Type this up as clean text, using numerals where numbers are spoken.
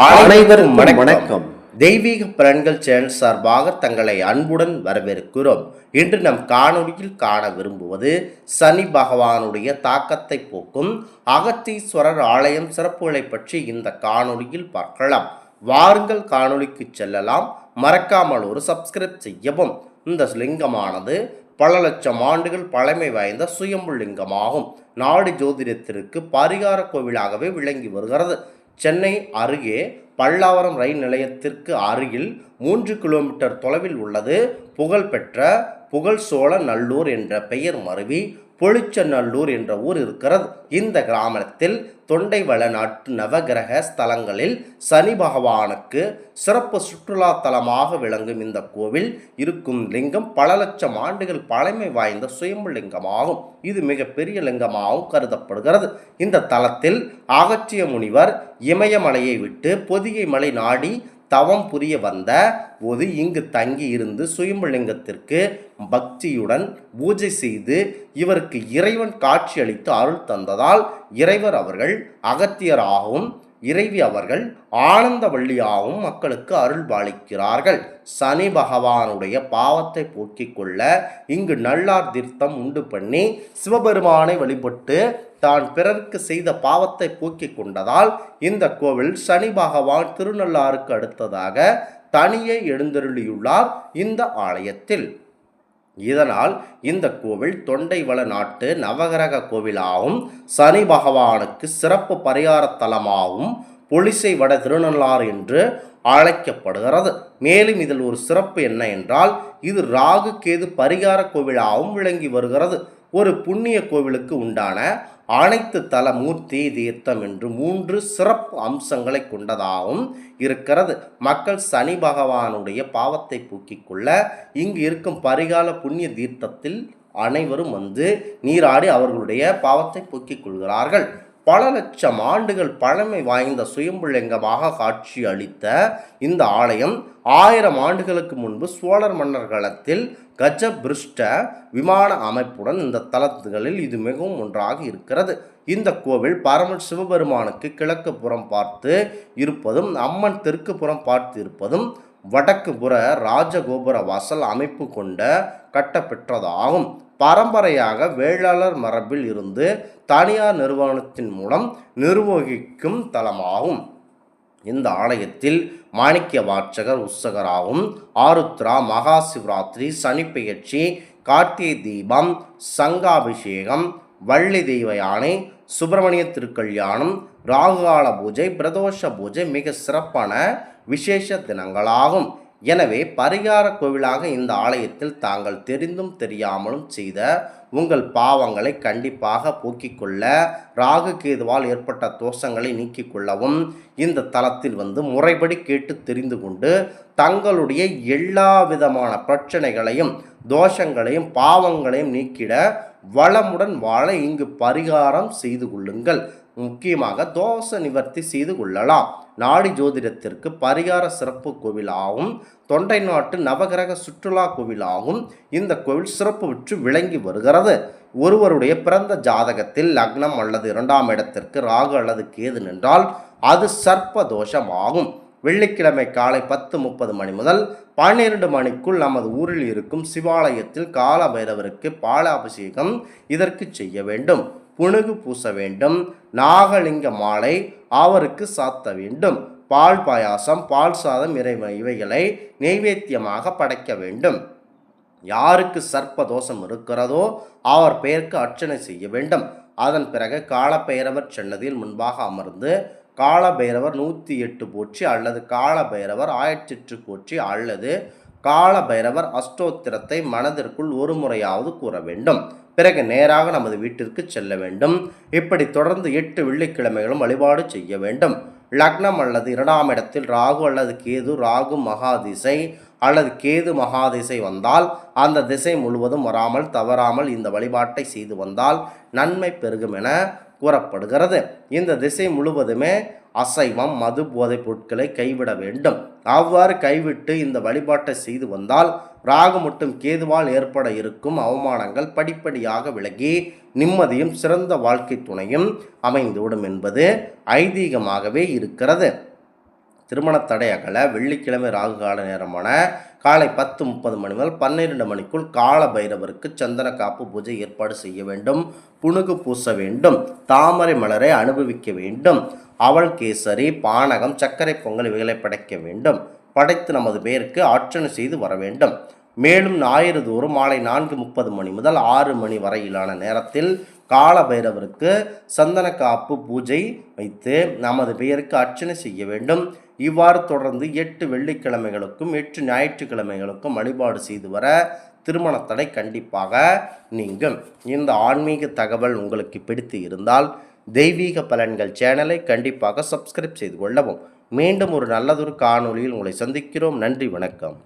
அனைவருக்கும் வணக்கம். தெய்வீக பலன்கள் சேனல் சார்பாக தங்களை அன்புடன் வரவேற்கிறோம். இன்று நம் காணொளியில் காண விரும்புவது சனி பகவானுடைய தாக்கத்தை போக்கும் அகத்தீஸ்வரர் ஆலயம் சிறப்புகளை பற்றி இந்த காணொளியில் பார்க்கலாம். வாருங்கள் காணொளிக்கு செல்லலாம். மறக்காமல் ஒரு சப்ஸ்கிரைப் செய்யவும். இந்த லிங்கமானது பல லட்சம் ஆண்டுகள் பழமை வாய்ந்த சுயம்பு லிங்கமாகும். நாடி ஜோதிடத்திற்கு பரிகார கோவிலாகவே விளங்கி வருகிறது. சென்னை அருகே பல்லாவரம் ரயில் நிலையத்திற்கு அருகில் 3 கிலோமீட்டர் தொலைவில் உள்ளது புகழ்பெற்ற புகழ்சோழ நல்லூர் என்ற பெயர் மருவி பொலிச்சநல்லூர் என்ற ஊர் இருக்கிறது. இந்த கிராமத்தில் தொண்டைவள நாட்டு நவகிரக ஸ்தலங்களில் சனி பகவானுக்கு சிறப்பு சுற்றுலா தலமாக விளங்கும் இந்த கோவில் இருக்கும் லிங்கம் பல லட்சம் ஆண்டுகள் பழமை வாய்ந்த சுயம்பு லிங்கமாகும். இது மிக பெரிய லிங்கமாகவும் கருதப்படுகிறது. இந்த தலத்தில் அகத்திய முனிவர் இமயமலையை விட்டு பொதிகை மலை நாடி தவம் புரிய வந்த போது இங்கு தங்கி இருந்து சுயம்புலிங்கத்திற்கு பக்தியுடன் பூஜை செய்து இவருக்கு இறைவன் காட்சி அளித்து அருள் தந்ததால் இறைவர் அவர்கள் அகத்தியராகவும் இறைவி அவர்கள் ஆனந்தவள்ளியாகவும் மக்களுக்கு அருள் பாலிக்கிறார்கள். சனி பகவானுடைய பாவத்தை போக்கிக் கொள்ள இங்கு நல்லார் தீர்த்தம் உண்டு பண்ணி சிவபெருமானை வழிபட்டு தான் பிறருக்கு செய்த பாவத்தை போக்கிக் கொண்டதால் இந்த கோவில் சனி பகவான் திருநள்ளாருக்கு அடுத்ததாக தனியே எழுந்தருளியுள்ளார் இந்த ஆலயத்தில். இதனால் இந்த கோவில் தொண்டைவள நாட்டு நவகிரக கோவிலாகவும் சனி பகவானுக்கு சிறப்பு பரிகார தலமாகவும் பொலிசை வட திருநள்ளாறு என்று அழைக்கப்படுகிறது. மேலும் இதில் ஒரு சிறப்பு என்ன என்றால் இது ராகு கேது பரிகார கோவிலாகவும் விளங்கி வருகிறது. ஒரு புண்ணிய கோவிலுக்கு உண்டான அனைத்து தல மூர்த்தி தீர்த்தம் என்று 3 சிறப்பு அம்சங்களை கொண்டதாகவும் இருக்கிறது. மக்கள் சனி பகவானுடைய பாவத்தை போக்கிக் கொள்ள இங்கு இருக்கும் பரிகால புண்ணிய தீர்த்தத்தில் அனைவரும் வந்து நீராடி அவர்களுடைய பாவத்தை போக்கிக் கொள்கிறார்கள். பல லட்சம் ஆண்டுகள் பழமை வாய்ந்த சுயம்புலிங்கமாக காட்சி அளித்த இந்த ஆலயம் 1000 ஆண்டுகளுக்கு முன்பு சோழர் மன்னர் காலத்தில் கஜபிருஷ்ட விமான அமைப்புடன் இந்த தலத்துகளில் இது மிகவும் ஒன்றாக இருக்கிறது. இந்த கோவில் பரமன் சிவபெருமானுக்கு கிழக்கு புறம் பார்த்து இருப்பதும் அம்மன் தெற்கு புறம் பார்த்து இருப்பதும் வடக்கு புற ராஜகோபுர வாசல் அமைப்பு கொண்ட கட்டப்பெற்றதாகும். பரம்பரையாக வேளாளர் மரபில் இருந்து தனியார் நிறுவனத்தின் மூலம் நிர்வகிக்கும் தலமாகும். இந்த ஆலயத்தில் மாணிக்க வாட்சகர் உற்சகராகவும் ஆருத்ரா மகா சிவராத்திரி சனிப்பெயர்ச்சி கார்த்திகை தீபம் சங்காபிஷேகம் வள்ளி தெய்வ யானை சுப்பிரமணிய திருக்கல்யாணம் ராகுகால பூஜை பிரதோஷ பூஜை மிக சிறப்பான விசேஷ தினங்களாகும். எனவே பரிகார கோவிலாக இந்த ஆலயத்தில் தாங்கள் தெரிந்தும் தெரியாமலும் செய்த உங்கள் பாவங்களை கண்டிப்பாக போக்கிக் கொள்ள ராகு கேதுவால் ஏற்பட்ட தோஷங்களை நீக்கிக் கொள்ளவும் இந்த தலத்தில் வந்து முறைப்படி கேட்டு தெரிந்து கொண்டு தங்களுடைய எல்லா விதமான பிரச்சனைகளையும் தோஷங்களையும் பாவங்களையும் நீக்கிட வளமுடன் வாழ இங்கு பரிகாரம் செய்து கொள்ளுங்கள். முக்கியமாக தோஷ நிவர்த்தி செய்து கொள்ளலாம். நாடி ஜோதிடத்திற்கு பரிகார சிறப்பு கோவிலாகவும் தொண்டை நாட்டு நவகிரக சுற்றுலா கோவிலாகவும் இந்த கோவில் சிறப்பு பெற்று விளங்கி வருகிறது. ஒருவருடைய பிறந்த ஜாதகத்தில் லக்னம் அல்லது 2ஆம் இடத்திற்கு ராகு அல்லது கேது நின்றால் அது சர்ப்ப தோஷமாகும். வெள்ளிக்கிழமை காலை 10:30 மணி முதல் 12 மணிக்குள் நமது ஊரில் இருக்கும் சிவாலயத்தில் கால பைரவருக்கு பால அபிஷேகம் இதற்கு செய்ய வேண்டும். புணுகு பூச வேண்டும். நாகலிங்க மாலை அவருக்கு சாத்த வேண்டும். பால் பாயாசம் பால் சாதம் இவைகளை நெய்வேத்தியமாக படைக்க வேண்டும். யாருக்கு சர்ப்ப தோஷம் இருக்கிறதோ அவர் பெயருக்கு அர்ச்சனை செய்ய வேண்டும். அதன் பிறகு காலபைரவர் சன்னதியில் முன்பாக அமர்ந்து காலபைரவர் 108 போற்றி அல்லது காலபைரவர் 1008 போற்றி அல்லது காலபைரவர் அஷ்டோத்திரத்தை மனதிற்குள் ஒரு முறையாவது கூற வேண்டும். பிறகு நேராக நமது வீட்டிற்கு செல்ல வேண்டும். இப்படி தொடர்ந்து 8 வெள்ளிக்கிழமைகளும் வழிபாடு செய்ய வேண்டும். லக்னம் அல்லது 2ஆம் இடத்தில் ராகு அல்லது கேது ராகு மகாதிசை அல்லது கேது மகாதிசை வந்தால் அந்த திசை முழுவதும் வராமல் தவறாமல் இந்த வழிபாட்டை செய்து வந்தால் நன்மை பெருகும் என கூறப்படுகிறது. இந்த திசை முழுவதுமே அசைவம் மது போதைப் பொருட்களை கைவிட வேண்டும். அவ்வாறு கைவிட்டு இந்த வழிபாட்டை செய்து வந்தால் ராகு மற்றும் கேதுவால் ஏற்பட இருக்கும் அவமானங்கள் படிப்படியாக விலகி நிம்மதியும் சிறந்த வாழ்க்கை துணையும் அமைந்துவிடும் என்பது ஐதீகமாகவே இருக்கிறது. திருமண தடை அகல வெள்ளிக்கிழமை ராகு கால நேரமான காலை 10:30 மணி முதல் 12 மணிக்குள் கால பைரவருக்கு சந்தன காப்பு பூஜை ஏற்பாடு செய்ய வேண்டும். புனுகு பூச வேண்டும். தாமரை மலரை அனுபவிக்க வேண்டும். அவல் கேசரி, பானகம், சர்க்கரை பொங்கல் இவைகளை படைக்க வேண்டும். படைத்து நமது பெயருக்கு அர்ச்சனை செய்து வர வேண்டும். மேலும் ஞாயிறு தோறும் மாலை 4:30 மணி முதல் 6 மணி வரையிலான நேரத்தில் கால பைரவருக்கு சந்தன காப்பு பூஜை வைத்து நமது பெயருக்கு அர்ச்சனை செய்ய வேண்டும். இவ்வாறு தொடர்ந்து 8 வெள்ளிக்கிழமைகளுக்கும் 8 ஞாயிற்றுக்கிழமைகளுக்கும் வழிபாடு செய்து வர திருமண தடை கண்டிப்பாக நீங்கும். இந்த ஆன்மீக தகவல் உங்களுக்கு பிடித்து இருந்தால் தெய்வீக பலன்கள் சேனலை கண்டிப்பாக சப்ஸ்கிரைப் செய்து கொள்ளவும். மீண்டும் ஒரு நல்லதொரு காணொளியில் உங்களை சந்திக்கிறோம். நன்றி, வணக்கம்.